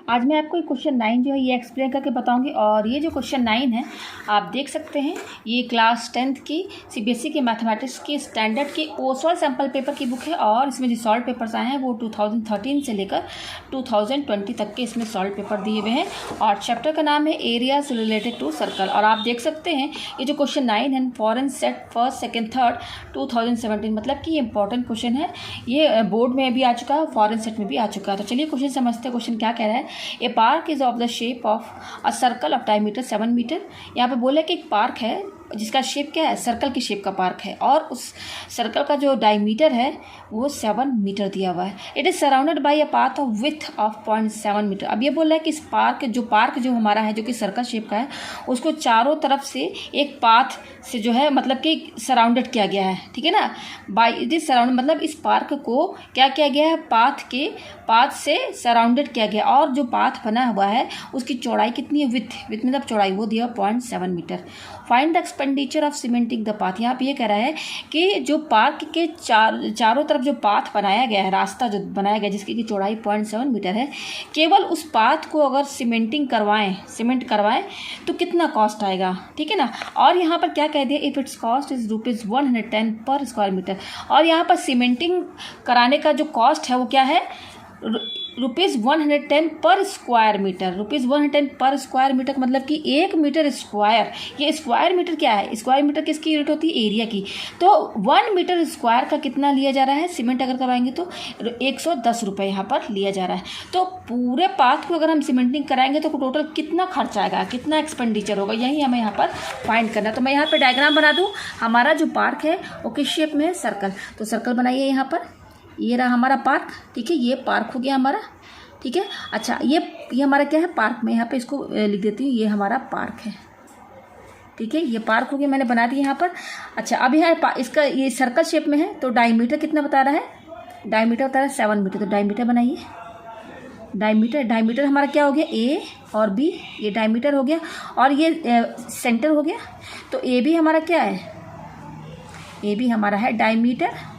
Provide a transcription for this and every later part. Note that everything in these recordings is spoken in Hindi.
आज मैं आपको क्वेश्चन 9 जो है ये एक्सप्लेन करके बताऊंगी। और ये जो क्वेश्चन 9 है आप देख सकते हैं, ये क्लास 10th की सीबीएसई के मैथमेटिक्स की स्टैंडर्ड की ओसवाल सैम्पल पेपर की बुक है। और इसमें जो सॉल्व पेपर्स आए हैं वो 2013 से लेकर 2020 तक के इसमें सॉल्व पेपर दिए हुए हैं। और चैप्टर का नाम है एरियाज रिलेटेड टू सर्कल। और आप देख सकते हैं ये जो क्वेश्चन 9 है foreign set first second third 2017, मतलब कि ये इंपॉर्टेंट क्वेश्चन है। ये बोर्ड में भी आ चुका है, फॉरेन सेट में भी आ चुका है। तो चलिए क्वेश्चन समझते हैं। क्वेश्चन क्या कह रहा है, a park is of the shape of a circle of diameter 7 meter. यहाँ पे बोला कि एक पार्क है जिसका शेप क्या है, सर्कल की शेप का पार्क है, और उस सर्कल का जो डायमीटर है वो 7 मीटर दिया हुआ है। It is surrounded by a path of with of 0.7 metre. अब ये बोल रहा है कि इस पार्क जो हमारा है, जो कि सर्कल शेप का है, उसको चारों तरफ से एक पाथ से जो है मतलब कि सराउंडेड किया गया है। ठीक है ना, बाय इट इज सराउंड मतलब इस पार्क को क्या किया गया है, पाथ से सराउंडेड किया गया। और जो पाथ बना हुआ है उसकी चौड़ाई कितनी है, विथ मतलब चौड़ाई वो दिया 0.7 metre. Find the expenditure of cementing the path. यहाँ पे ये कह रहा है कि जो पार्क के चारों तरफ जो पाथ बनाया गया है, रास्ता जो बनाया गया जिसकी की चौड़ाई 0.7 मीटर है, केवल उस पाथ को अगर सीमेंट करवाएं तो कितना कॉस्ट आएगा। ठीक है ना। और यहाँ पर क्या कह दिया, इफ इट्स कॉस्ट इज ₹110 पर स्क्वायर मीटर। और यहाँ पर सीमेंटिंग कराने का जो कॉस्ट है वो क्या है, ₹110 पर स्क्वायर मीटर। ₹110 पर स्क्वायर मीटर मतलब कि 1 मीटर स्क्वायर। ये स्क्वायर मीटर क्या है, स्क्वायर मीटर किसकी यूनिट होती है, एरिया की। तो 1 मीटर स्क्वायर का कितना लिया जा रहा है, सीमेंट अगर करवाएंगे तो ₹110 यहाँ पर लिया जा रहा है। तो पूरे पाथ को अगर हम सीमेंटिंग कराएंगे तो टोटल कितना खर्च आएगा, कितना एक्सपेंडिचर होगा, यही हमें यहाँ पर फाइंड करना है। तो मैं यहाँ पर डायग्राम बना दूँ। हमारा जो पार्क है वो किस शेप में है, सर्कल। तो सर्कल बनाइए यहाँ पर, ये रहा हमारा पार्क। ठीक है, ये पार्क हो गया हमारा। ठीक है, अच्छा ये हमारा क्या है, पार्क में यहाँ पे इसको लिख देती हूँ, ये हमारा पार्क है। ठीक है, ये पार्क हो गया, मैंने बना दिया यहाँ पर। अच्छा अब यहाँ इसका ये सर्कल शेप में है तो डायमीटर कितना बता रहा है, डायमीटर बता रहा है 7 मीटर। तो डायमीटर बनाइए, डायमीटर हमारा क्या हो गया, ए और बी, ये डायमीटर हो गया। और ये सेंटर हो गया, तो ए भी हमारा क्या है, ए भी हमारा है डायमीटर।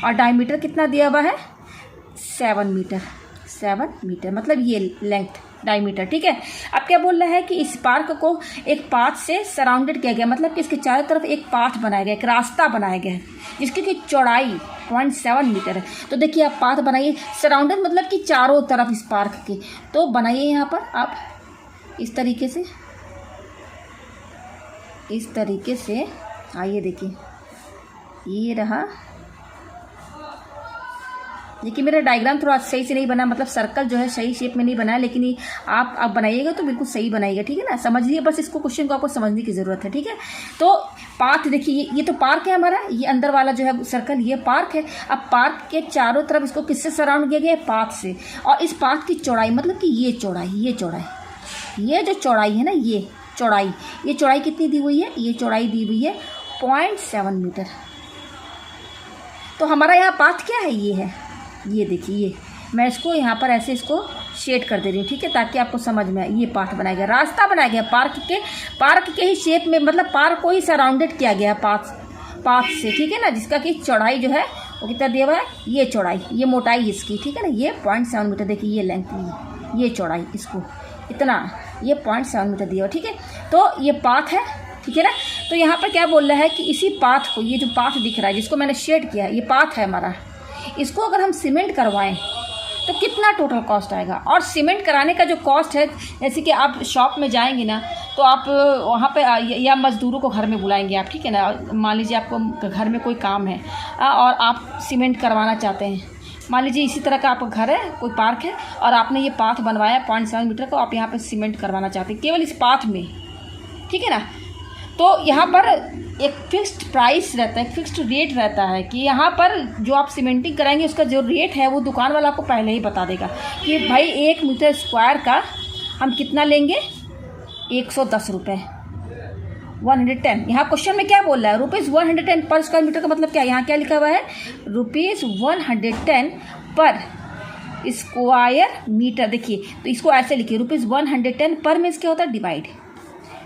और डायमीटर कितना दिया हुआ है, 7 मीटर मतलब ये लेंथ डायमीटर। ठीक है, अब क्या बोल रहा है कि इस पार्क को एक पाथ से सराउंडेड किया गया, मतलब कि इसके चारों तरफ एक पाथ बनाया गया, एक रास्ता बनाया गया है जिसकी की चौड़ाई 0.7 मीटर है। तो देखिए आप पाथ बनाइए, सराउंडेड मतलब कि चारों तरफ इस पार्क के। तो बनाइए यहाँ पर आप इस तरीके से, आइए देखिए ये रहा। देखिए मेरा डायग्राम थोड़ा सही से नहीं बना, मतलब सर्कल जो है सही शेप में नहीं बना है, लेकिन ये आप बनाइएगा तो बिल्कुल सही बनाइएगा। ठीक है ना, समझिए बस इसको, क्वेश्चन को आपको समझने की ज़रूरत है। ठीक है, तो पाथ देखिए, ये तो पार्क है हमारा, ये अंदर वाला जो है सर्कल ये पार्क है। अब पार्क के चारों तरफ इसको किससे सराउंड किया गया है, पाथ से। और इस पाथ की चौड़ाई मतलब कि ये जो चौड़ाई है ना, ये चौड़ाई कितनी दी हुई है, ये चौड़ाई दी हुई है 0.7 मीटर। तो हमारा यहाँ पाथ क्या है, ये है, ये देखिए, मैं इसको यहाँ पर ऐसे इसको शेड कर दे रही हूँ। ठीक है, ताकि आपको समझ में आए। ये पाथ बनाया गया, रास्ता बनाया गया पार्क के ही शेप में, मतलब पार्क को ही सराउंडेड किया गया पाथ से। ठीक है ना, जिसका कि चौड़ाई जो है वो कितना दिया हुआ है, ये चौड़ाई, ये मोटाई इसकी। ठीक है ना, ये 0.7 मीटर। देखिए ये लेंथ, ये चौड़ाई, इसको इतना, ये 0.7 मीटर दिया हुआ। ठीक है, तो ये पाथ है। ठीक है ना, तो यहाँ पर क्या बोल रहा है कि इसी पाथ को, ये जो पाथ दिख रहा है जिसको मैंने शेड किया है, ये पाथ है हमारा, इसको अगर हम सीमेंट करवाएं तो कितना टोटल कॉस्ट आएगा। और सीमेंट कराने का जो कॉस्ट है, जैसे कि आप शॉप में जाएंगे ना तो आप वहाँ पे या मज़दूरों को घर में बुलाएंगे आप। ठीक है ना, मान लीजिए आपको घर में कोई काम है और आप सीमेंट करवाना चाहते हैं। मान लीजिए इसी तरह का आपका घर है, कोई पार्क है और आपने ये पाथ बनवाया 0.7 मीटर को, आप यहाँ पर सीमेंट करवाना चाहते हैं केवल इस पाथ में। ठीक है ना, तो यहाँ पर एक फिक्स्ड प्राइस रहता है, एक फिक्स्ड रेट रहता है कि यहाँ पर जो आप सीमेंटिंग कराएंगे उसका जो रेट है वो दुकान वाला आपको पहले ही बता देगा कि भाई 1 मीटर स्क्वायर का हम कितना लेंगे, ₹110, 110। यहाँ क्वेश्चन में क्या बोल रहा है, ₹110 पर स्क्वायर मीटर का मतलब क्या, यहाँ क्या लिखा हुआ है, ₹110 पर स्क्वायर मीटर। देखिए तो इसको ऐसे लिखिए, ₹110 पर में क्या होता है, डिवाइड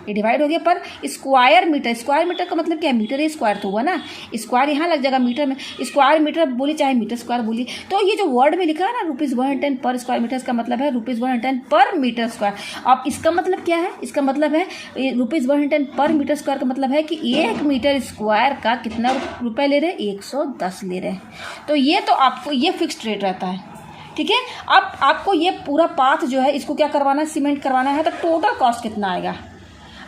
ये डिवाइड हो गया पर स्क्वायर मीटर का मतलब क्या है, मीटर स्क्वायर तो हुआ ना, स्क्वायर यहाँ लग जाएगा मीटर में, स्क्वायर मीटर बोली चाहे मीटर स्क्वायर बोली। तो ये जो वर्ड में लिखा है ना ₹110 पर स्क्वायर मीटर, इसका मतलब है ₹110 पर मीटर स्क्वायर। अब इसका मतलब क्या है, इसका मतलब है ₹110 पर मीटर स्क्वायर का मतलब है कि 1 मीटर स्क्वायर का कितना रुपये ले रहे हैं, 110 ले रहे हैं। तो ये तो आपको ये फिक्स्ड रेट रहता है, ठीक है। अब आपको ये पूरा पाथ जो है इसको क्या करवाना है, सीमेंट करवाना है, तो टोटल कॉस्ट कितना आएगा,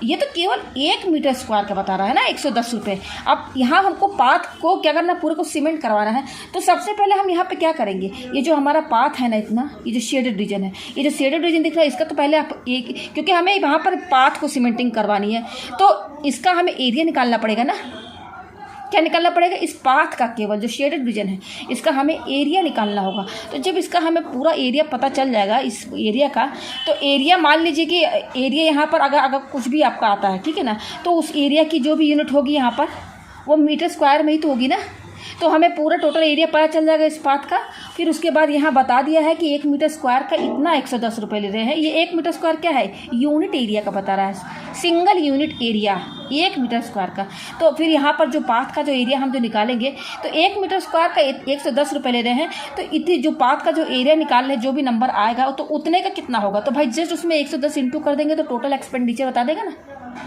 ये तो केवल 1 मीटर स्क्वायर का बता रहा है ना, 110 रुपये। अब यहाँ हमको पाथ को क्या करना है, पूरे को सीमेंट करवाना है। तो सबसे पहले हम यहाँ पे क्या करेंगे, ये जो हमारा पाथ है ना इतना, ये जो शेडेड रीजन है, ये जो शेडेड रीजन दिख रहा है, इसका तो पहले आप एक, क्योंकि हमें वहाँ पर पाथ को सीमेंटिंग करवानी है तो इसका हमें एरिया निकालना पड़ेगा ना। क्या निकालना पड़ेगा, इस पाथ का, केवल जो शेडेड रीजन है इसका हमें एरिया निकालना होगा। तो जब इसका हमें पूरा एरिया पता चल जाएगा इस एरिया का, तो एरिया मान लीजिए कि एरिया यहाँ पर अगर कुछ भी आपका आता है, ठीक है ना, तो उस एरिया की जो भी यूनिट होगी यहाँ पर वो मीटर स्क्वायर में ही तो होगी ना। तो हमें पूरा टोटल एरिया पता चल जाएगा इस पाथ का। फिर उसके बाद यहाँ बता दिया है कि 1 मीटर स्क्वायर का इतना 110 रुपये ले रहे हैं। ये 1 मीटर स्क्वायर क्या है, यूनिट एरिया का बता रहा है, single unit area 1 metre square का। तो फिर यहाँ पर जो पाथ का जो एरिया हम जो निकालेंगे, तो 1 मीटर स्क्वायर का 110 रुपये ले रहे हैं, तो इतनी जो पाथ का जो एरिया निकाल रहे जो भी नंबर आएगा तो उतने का कितना होगा, तो भाई जस्ट उसमें 110 इंटू कर देंगे तो टोटल एक्सपेंडिचर बता देगा ना,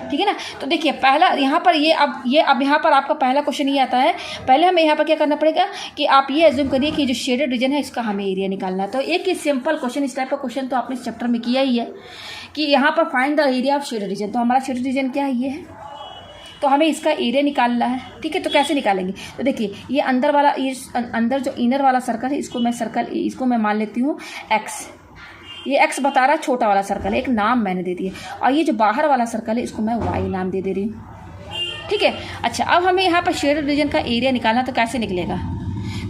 ठीक है ना। तो देखिए पहला यहाँ पर अब यहाँ पर आपका पहला क्वेश्चन ये आता है। पहले हमें यहाँ पर क्या करना पड़ेगा कि आप ये एज्यूम करिए कि जो शेडेड रीजन है इसका हमें एरिया निकालना है। तो एक ही सिंपल क्वेश्चन, इस टाइप का क्वेश्चन तो आपने इस चैप्टर में किया ही है कि यहाँ पर find the area of shaded region. तो हमारा शेडेड रीजन क्या है, ये है, तो हमें इसका एरिया निकालना है, ठीक है। तो कैसे निकालेंगे, तो देखिए ये अंदर वाला, ये अंदर जो इनर वाला सर्कल है इसको मैं मान लेती हूँ एक्स। ये एक्स बता रहा है, छोटा वाला सर्कल है, एक नाम मैंने दे दिया। और ये जो बाहर वाला सर्कल है इसको मैं वाई नाम दे रही हूँ, ठीक है। अच्छा, अब हमें यहाँ पर शेडेड रीजन का एरिया निकालना, तो कैसे निकलेगा,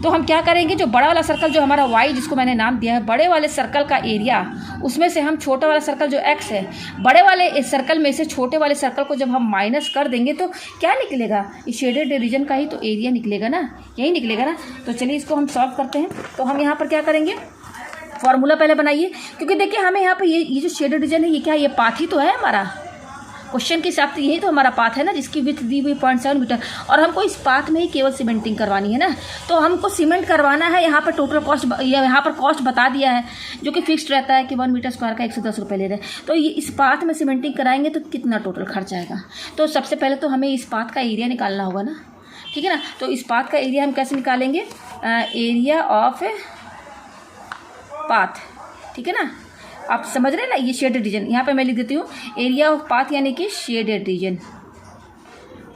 तो हम क्या करेंगे, जो बड़ा वाला सर्कल जो हमारा वाई जिसको मैंने नाम दिया है, बड़े वाले सर्कल का एरिया, उसमें से हम छोटा वाला सर्कल जो एक्स है, बड़े वाले इस सर्कल में से छोटे वाले सर्कल को जब हम माइनस कर देंगे तो क्या निकलेगा, इस शेडेड रीजन का ही तो एरिया निकलेगा ना, यही निकलेगा ना। तो चलिए इसको हम सॉल्व करते हैं। तो हम यहाँ पर क्या करेंगे, फॉर्मूला पहले बनाइए, क्योंकि देखिए हमें यहाँ पे ये जो शेडेड रीजन है ये क्या है, ये पाथ ही तो है हमारा, क्वेश्चन के हिसाब से यही तो हमारा पाथ है ना, जिसकी विड्थ दी हुई 0.7 मीटर, और हमको इस पाथ में ही केवल सीमेंटिंग करवानी है ना। तो हमको सीमेंट करवाना है, यहाँ पर टोटल कॉस्ट, यहाँ पर कॉस्ट बता दिया है जो कि फिक्स्ड रहता है कि 1 मीटर स्क्वायर का 110 रुपये ले रहे हैं। तो ये इस पाथ में सीमेंटिंग कराएंगे तो कितना टोटल खर्च आएगा। तो सबसे पहले तो हमें इस पाथ का एरिया निकालना होगा ना, ठीक है ना। तो इस पाथ का एरिया हम कैसे निकालेंगे, एरिया ऑफ पाथ, ठीक है ना। आप समझ रहे हैं ना, ये शेडेड रीजन, यहाँ पे मैं लिख देती हूँ एरिया ऑफ पाथ यानी कि शेडेड रीजन,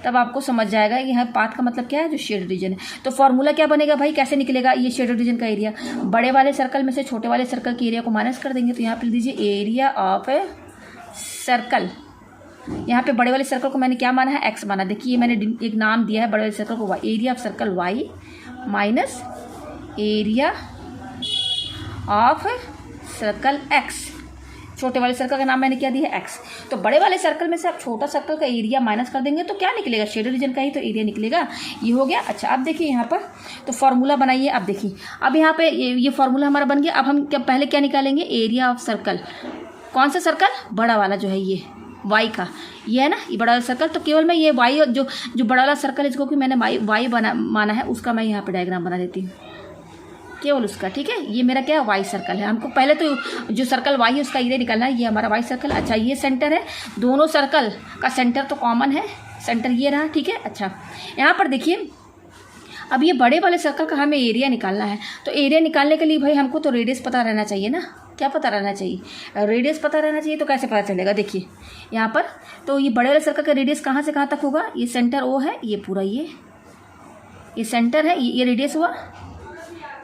तब आपको समझ जाएगा कि यहाँ पाथ का मतलब क्या है, जो शेडेड रीजन है। तो फॉर्मूला क्या बनेगा भाई, कैसे निकलेगा ये शेडेड रीजन का एरिया, बड़े वाले सर्कल में से छोटे वाले सर्कल के एरिया को माइनस कर देंगे। तो यहाँ पे लिख दीजिए एरिया ऑफ सर्कल, यहाँ पे बड़े वाले सर्कल को मैंने क्या माना है, एक्स माना। देखिए मैंने एक नाम दिया है बड़े वाले सर्कल को y, area of circle y minus area of circle x, छोटे वाले सर्कल का नाम मैंने क्या दिया है, एक्स। तो बड़े वाले सर्कल में से आप छोटा सर्कल का एरिया माइनस कर देंगे तो क्या निकलेगा, शेडेड रीजन का ही तो एरिया निकलेगा। ये हो गया। अच्छा, अब देखिए यहाँ पर तो फॉर्मूला बनाइए। अब देखिए अब यहाँ पे ये फॉर्मूला हमारा बन गया। अब हम पहले क्या निकालेंगे, एरिया ऑफ सर्कल, कौन सा सर्कल, बड़ा वाला जो है ये वाई का, ये है ना, ये बड़ा वाला सर्कल। तो केवल मैं ये वाई जो बड़ा वाला सर्कल है इसको कि मैंने वाई माना है, उसका मैं यहाँ पर डायग्राम बना देती हूँ, केवल उसका, ठीक है। ये मेरा क्या है, वाई सर्कल है। हमको पहले तो जो सर्कल वाई है उसका एरिया निकालना है, ये हमारा वाई सर्कल। अच्छा, ये सेंटर है, दोनों सर्कल का सेंटर तो कॉमन है, सेंटर ये रहा, ठीक है। अच्छा, यहाँ पर देखिए अब ये बड़े वाले सर्कल का हमें एरिया निकालना है। तो एरिया निकालने के लिए भाई हमको तो रेडियस पता रहना चाहिए ना, क्या पता रहना चाहिए, रेडियस पता रहना चाहिए। तो कैसे पता चलेगा, देखिए यहाँ पर तो ये बड़े वाले सर्कल का रेडियस कहाँ से कहाँ तक होगा, ये सेंटर ओ है, ये पूरा ये सेंटर है, ये रेडियस हुआ,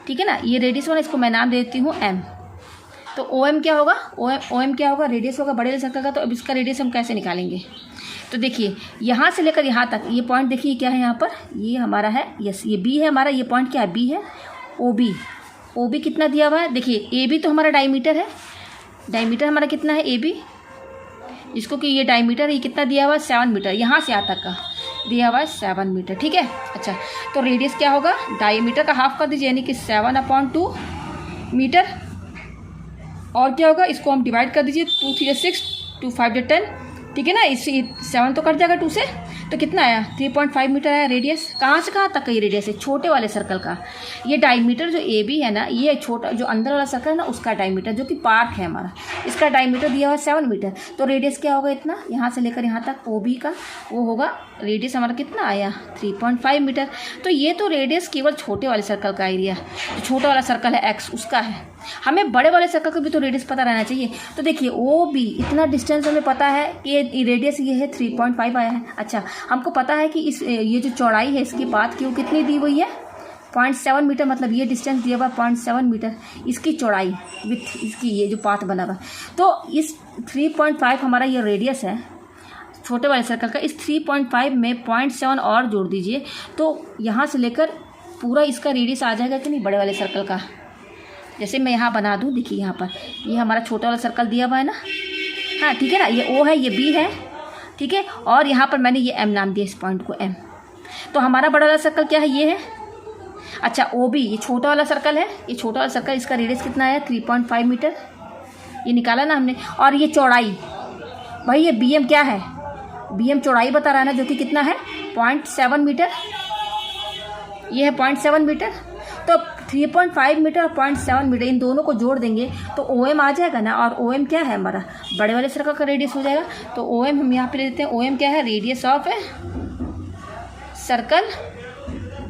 ठीक है ना। ये रेडियस वाला इसको मैं नाम देती हूँ एम। तो ओ एम क्या होगा, ओ एम क्या होगा, रेडियस होगा बड़े वाले सर्कल का। तो अब इसका रेडियस हम कैसे निकालेंगे, तो देखिए यहाँ से लेकर यहाँ तक ये पॉइंट देखिए क्या है, यहाँ पर ये हमारा है, यस ये बी है हमारा, ये पॉइंट क्या है, बी है। ओ बी कितना दिया हुआ है, देखिए ए बी तो हमारा डायमीटर है, डायमीटर हमारा कितना है ए बी, जिसको कि ये डायमीटर ये कितना दिया हुआ है 7 मीटर, यहाँ से यहाँ तक का दिया हुआ है 7 मीटर, ठीक है। अच्छा, तो रेडियस क्या होगा, डायमीटर का हाफ कर दीजिए यानी कि 7/2 मीटर। और क्या होगा, इसको हम डिवाइड कर दीजिए, 2 3 6, 2 5 10, ठीक है ना। इस 7 तो कट जाएगा 2 से, तो कितना आया 3.5 मीटर आया रेडियस। कहाँ से कहाँ तक का ये रेडियस है छोटे वाले सर्कल का। ये डायमीटर जो ए बी है ना, ये छोटा जो अंदर वाला सर्कल है ना उसका डायमीटर, जो कि पार्क है हमारा, इसका डायमीटर दिया हुआ है 7 मीटर। तो रेडियस क्या होगा इतना, यहाँ से लेकर यहाँ तक ओ बी का वो होगा रेडियस हमारा कितना आया 3.5 मीटर। तो ये तो रेडियस केवल छोटे वाले सर्कल का एरिया, जो छोटा वाला सर्कल है एक्स उसका है। हमें बड़े वाले सर्कल का भी तो रेडियस पता रहना चाहिए। तो देखिए ओ बी इतना डिस्टेंस हमें पता है कि रेडियस ये है 3.5 आया है। अच्छा, हमको पता है कि इस ये जो चौड़ाई है इसकी पाथ की वो कितनी दी हुई है 0.7 मीटर, मतलब ये डिस्टेंस दिया हुआ 0.7 मीटर इसकी चौड़ाई विथ इसकी ये जो पाथ बना हुआ। तो इस 3.5 हमारा ये रेडियस है छोटे वाले सर्कल का, इस 3.5 में 0.7 और जोड़ दीजिए तो यहाँ से लेकर पूरा इसका रेडियस आ जाएगा कि नहीं बड़े वाले सर्कल का। जैसे मैं यहाँ बना दूँ, देखिए यहाँ पर ये हमारा छोटा वाला सर्कल दिया हुआ है ना, हाँ ठीक है ना, ये ओ है ये बी है, ठीक है, और यहाँ पर मैंने ये एम नाम दिया इस पॉइंट को एम। तो हमारा बड़ा वाला सर्कल क्या है, ये है। अच्छा ओ बी ये छोटा वाला सर्कल है, ये छोटा वाला सर्कल इसका रेडियस कितना है 3.5 मीटर, ये निकाला ना हमने। और ये चौड़ाई भाई ये बी एम क्या है, बी एम चौड़ाई बता रहा है ना, जो कि कितना है 0.7 मीटर, ये है 0.7 मीटर। तो 3.5 मीटर और 0.7 मीटर इन दोनों को जोड़ देंगे तो ओ एम आ जाएगा ना। और ओ एम क्या है हमारा बड़े वाले सर्कल का रेडियस हो जाएगा। तो ओ एम हम यहाँ पे ले लेते हैं, ओ एम क्या है रेडियस ऑफ सर्कल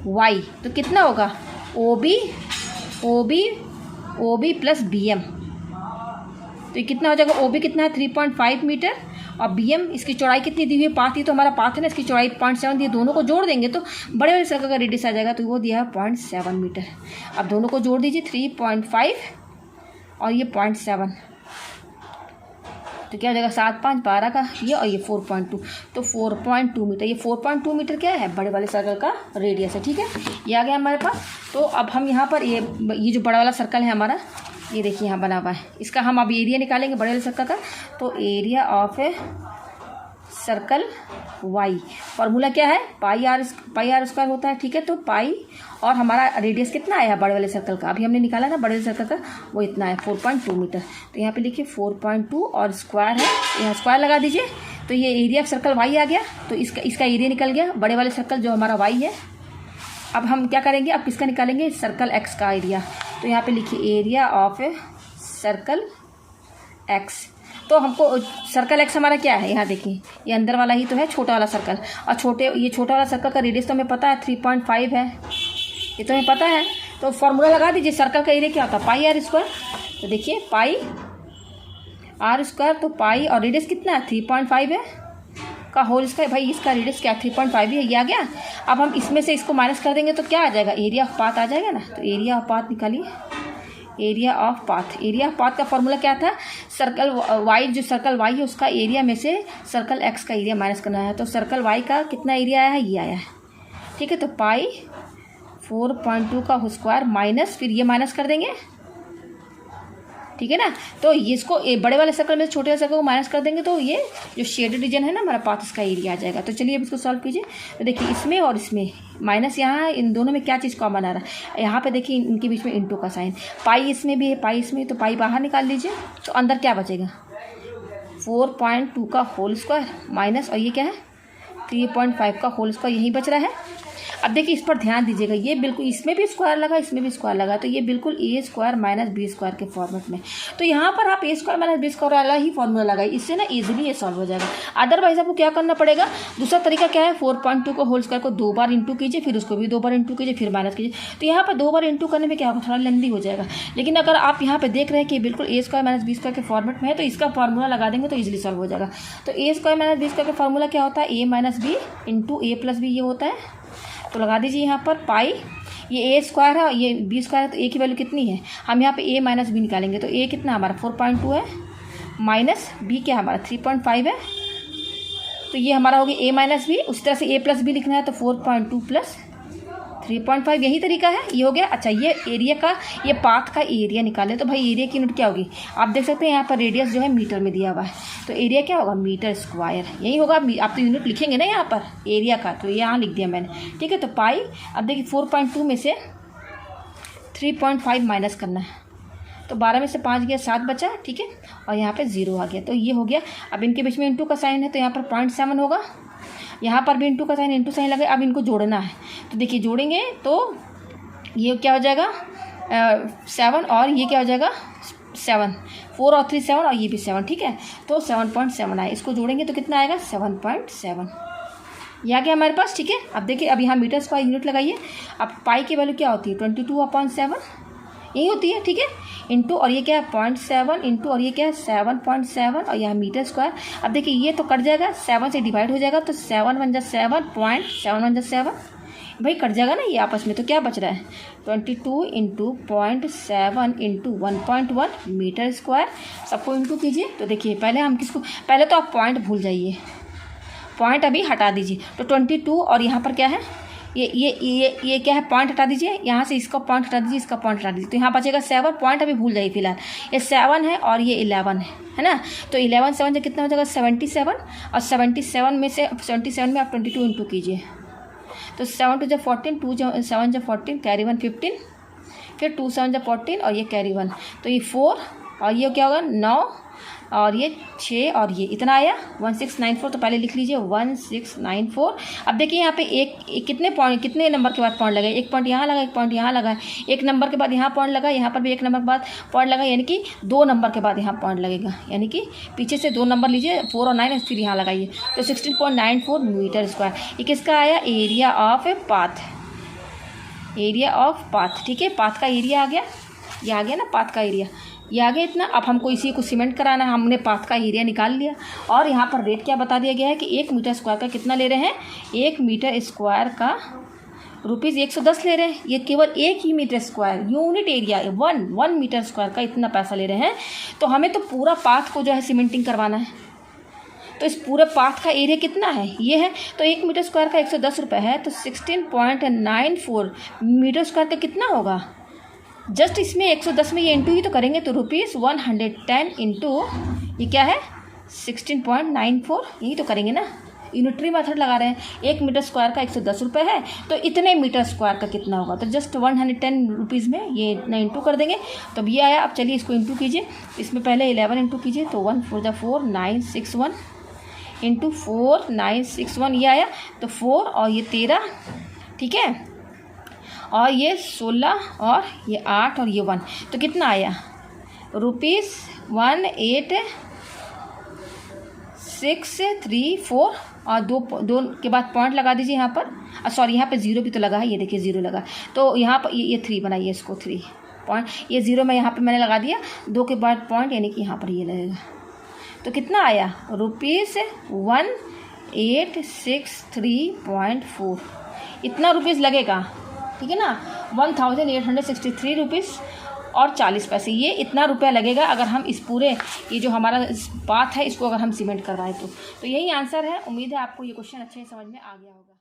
वाई। तो कितना होगा O B plus B M. तो ये कितना हो जाएगा, ओ बी कितना है 3.5 मीटर और बी एम इसकी चौड़ाई कितनी दी हुई है, पाथ ही तो हमारा पाथ है ना, इसकी चौड़ाई 0.7 दी, दोनों को जोड़ देंगे तो बड़े वाले सर्कल का रेडियस आ जाएगा। तो वो दिया है 0.7 मीटर। अब दोनों को जोड़ दीजिए 3.5 और ये 0.7, तो क्या हो जाएगा 7 5 12 का ये, और ये 4.2, तो 4.2 मीटर। ये 4.2 मीटर क्या है बड़े वाले सर्कल का रेडियस है, ठीक है, ये आ गया हमारे पास। तो अब हम यहाँ पर ये जो बड़ा वाला सर्कल है हमारा, ये देखिए यहाँ बना हुआ है, इसका हम अब एरिया निकालेंगे बड़े वाले सर्कल का। तो area of a circle y, formula क्या है पाई आर स्क्वायर होता है, ठीक है। तो पाई और हमारा रेडियस कितना आया बड़े वाले सर्कल का, अभी हमने निकाला ना बड़े वाले सर्कल का, वो इतना है 4.2 मीटर। तो यहाँ पे लिखिए 4.2 और स्क्वायर है, यहाँ स्क्वायर लगा दीजिए। तो ये एरिया ऑफ सर्कल वाई आ गया, तो इसका एरिया निकल गया बड़े वाले सर्कल जो हमारा वाई है। अब हम क्या करेंगे, अब किसका निकालेंगे सर्कल एक्स का एरिया। तो यहाँ पे लिखिए area of a circle x. तो हमको सर्कल एक्स हमारा क्या है, यहाँ देखिए ये अंदर वाला ही तो है छोटा वाला सर्कल, और ये छोटा वाला सर्कल का रेडियस तो हमें पता है 3.5 है, ये तो हमें पता है। तो फॉर्मूला लगा दीजिए, सर्कल का एरिया क्या होता है पाई आर स्क्वायर। तो देखिए पाई आर स्क्वायर, तो पाई और रेडियस कितना है 3.5 है का होल स्क्वायर, भाई इसका रेडियस क्या 3.5 है, ये आ गया। अब हम इसमें से इसको माइनस कर देंगे तो क्या आ जाएगा एरिया ऑफ पाथ आ जाएगा ना। तो एरिया ऑफ पाथ निकालिए, एरिया ऑफ पाथ का फॉर्मूला क्या था, सर्कल वाई जो सर्कल वाई है उसका एरिया में से सर्कल एक्स का एरिया माइनस करना है। तो सर्कल वाई का कितना एरिया आया है, ये आया है, ठीक है। तो पाई 4.2 का स्क्वायर माइनस, फिर ये माइनस कर देंगे, ठीक है ना। तो ये इसको बड़े वाले सर्कल में छोटे वाले सर्कल को माइनस कर देंगे तो ये जो शेडेड रीजन है ना हमारा पाथ, इसका एरिया आ जाएगा। तो चलिए अब इसको सॉल्व कीजिए। तो देखिए इसमें और इसमें माइनस, यहाँ इन दोनों में क्या चीज़ कॉमन आ रहा है, यहाँ पे देखिए इनके बीच में इंटू का साइन, पाई इसमें भी है पाई इसमें, तो पाई बाहर निकाल लीजिए। तो अंदर क्या बचेगा 4.2 का होल स्क्वायर माइनस, और ये क्या है 3.5 का होल स्क्वायर, यही बच रहा है। अब देखिए इस पर ध्यान दीजिएगा, ये बिल्कुल इसमें भी स्क्वायर लगा इसमें भी स्क्वायर लगा, तो ये बिल्कुल ए स्क्वायर माइनस बी स्क्वायर के फॉर्मेट में। तो यहाँ पर आप ए स्क्वायर माइनस बी स्क्वायर वाला ही फॉर्मूला लगाइए, इससे ना इजीली ये सॉल्व हो जाएगा। अदरवाइज आपको क्या करना पड़ेगा, दूसरा तरीका क्या है 4.2 को होल स्क्वायर को 2 बार इंटू कीजिए, फिर उसको भी 2 बार इंटू कीजिए, फिर माइनस कीजिए। तो यहाँ पर 2 बार इंटू करने में क्या होगा, थोड़ा लेंदी हो जाएगा। लेकिन अगर आप यहाँ पे देख रहे हैं कि बिल्कुल ए स्क्वायर माइनस बी स्क्वायर के फॉर्मेट में है, तो इसका फॉर्मूला लगा देंगे तो इजीली सॉल्व हो जाएगा। तो ए स्क्वायर माइनस बी स्क्वायर का फॉर्मूला क्या होता है, ए माइनस बी इंटू ए प्लस बी, ये होता है। तो लगा दीजिए यहाँ पर पाई, ये ए स्क्वायर है ये बी स्क्वायर है, तो ए की वैल्यू कितनी है, हम यहाँ पे ए माइनस बी निकालेंगे। तो ए कितना हमारा 4.2 है, माइनस बी क्या हमारा 3.5 है, तो ये हमारा हो गया ए माइनस बी। उसी तरह से ए प्लस बी लिखना है तो 4.2 प्लस 3.5, यही तरीका है, ये हो गया। अच्छा ये एरिया का, ये पाथ का एरिया निकालें तो भाई एरिया की यूनिट क्या होगी, आप देख सकते हैं यहाँ पर रेडियस जो है मीटर में दिया हुआ है, तो एरिया क्या होगा मीटर स्क्वायर, यही होगा। आप तो यूनिट लिखेंगे ना यहाँ पर एरिया का, तो यहाँ लिख दिया मैंने, ठीक है। तो पाई, अब देखिए 4.2 में से 3.5 माइनस करना है, तो 12 में से 5 गया 7 बचा, ठीक है, और यहाँ पे 0 आ गया। तो ये हो गया। अब इनके बीच में इंटू का साइन है तो यहाँ पर 0.7 होगा, यहाँ पर भी इंटू का साइन, इंटू साइन लगे। अब इनको जोड़ना है तो देखिए जोड़ेंगे तो ये क्या हो जाएगा 7 और ये क्या हो जाएगा 7, 4 और 3 7 और ये भी 7, ठीक है। तो 7.7 आए, इसको जोड़ेंगे तो कितना आएगा 7.7, ये आ गया हमारे पास, ठीक है। अब देखिए अब यहाँ मीटर स्क्वायर यूनिट लगाइए। अब पाई की वैल्यू क्या होती है 22/7 यही होती है, ठीक है, इंटू और ये क्या है 0.7 इंटू और ये क्या है 7.7 और यहाँ मीटर स्क्वायर। अब देखिए ये तो कट जाएगा, 7 से डिवाइड हो जाएगा तो 7 1 जा 7, 0.7 1 जा 7, भाई कट जाएगा ना ये आपस में। तो क्या बच रहा है 22 इंटू 0.7 इंटू 1.1 मीटर स्क्वायर। सबको इंटू कीजिए तो देखिए पहले हम किसको, पहले तो आप पॉइंट भूल जाइए, पॉइंट अभी हटा दीजिए। तो 22 और यहाँ पर क्या है ये क्या है पॉइंट हटा दीजिए, यहाँ से इसका पॉइंट हटा दीजिए, इसका पॉइंट हटा दीजिए, तो यहाँ बचेगा 7, पॉइंट अभी भूल जाइए फिलहाल। ये 7 है और ये 11 है ना। तो 11 7 से कितना हो जाएगा 77 और 77 में से 77 में आप 22 इंटू कीजिए तो 7 2 जा 14, 2 7 जा 14, कैरी 1 15, फिर 2 7 जा 14 और ये कैरी 1, तो ये 4 और ये क्या होगा 9 और ये 6 और ये इतना आया 1694। तो पहले लिख लीजिए 1694। अब देखिए यहाँ पे एक कितने पॉइंट, कितने नंबर के बाद पॉइंट लगा, एक पॉइंट यहाँ लगा, एक पॉइंट यहाँ लगा, एक नंबर के बाद यहाँ पॉइंट लगा, यहाँ पर भी एक नंबर के बाद पॉइंट लगा, यानी कि 2 नंबर के बाद यहाँ पॉइंट लगेगा, यानी कि पीछे से 2 नंबर लीजिए 4 और 9 फिर यहाँ लगाइए। तो 16.94 मीटर स्क्वायर ये किसका आया area of a path, area of path, ठीक है। पाथ का एरिया आ गया, ये आ गया ना पाथ का एरिया, ये आ गया इतना। अब हमको इसी को सीमेंट कराना है, हमने पाथ का एरिया निकाल लिया और यहाँ पर रेट क्या बता दिया गया है कि 1 मीटर स्क्वायर का कितना ले रहे हैं, 1 मीटर स्क्वायर का रुपीज़ 110 ले रहे हैं। ये केवल 1 ही meter square unit area 1 metre square का इतना पैसा ले रहे हैं। तो हमें तो पूरा पाथ को जो है सीमेंटिंग करवाना है, तो इस पूरे पाथ का एरिया कितना है ये है, तो 1 मीटर स्क्वायर का 110 रुपये है, तो 16.94 मीटर स्क्वायर का कितना होगा। जस्ट इसमें 110 में ये इंटू ही तो करेंगे तो ₹110 इंटू ये क्या है 16.94 यही तो करेंगे ना, यूनिटरी मेथड लगा रहे हैं। 1 मीटर स्क्वायर का 110 रुपये है तो इतने मीटर स्क्वायर का कितना होगा, तो जस्ट 110 रुपीज़ में ये इतना इंटू कर देंगे। तो अब ये आया, अब चलिए इसको इंटू कीजिए, इसमें पहले 11 इंटू कीजिए तो 1 4 जा 4 961 इंटू 4961 ये आया, तो 4 और ये 13, ठीक है, और ये 16 और ये 8 और ये 1, तो कितना आया ₹18634 और दो के बाद पॉइंट लगा दीजिए यहाँ पर, सॉरी यहाँ पे 0 भी तो लगा है, ये देखिए 0 लगा, तो यहाँ पर ये 3 बनाइए इसको 3 पॉइंट, ये 0 में यहाँ पे मैंने लगा दिया, 2 के बाद पॉइंट यानी कि यहाँ पर ये लगेगा। तो कितना आया ₹1863.4 इतना रुपीज़ लगेगा, ठीक है ना, 1863 रुपीज़ और 40 पैसे, ये इतना रुपया लगेगा अगर हम इस पूरे ये जो हमारा पाथ है इसको अगर हम सीमेंट करवाएं तो यही आंसर है। उम्मीद है आपको ये क्वेश्चन अच्छे से समझ में आ गया होगा।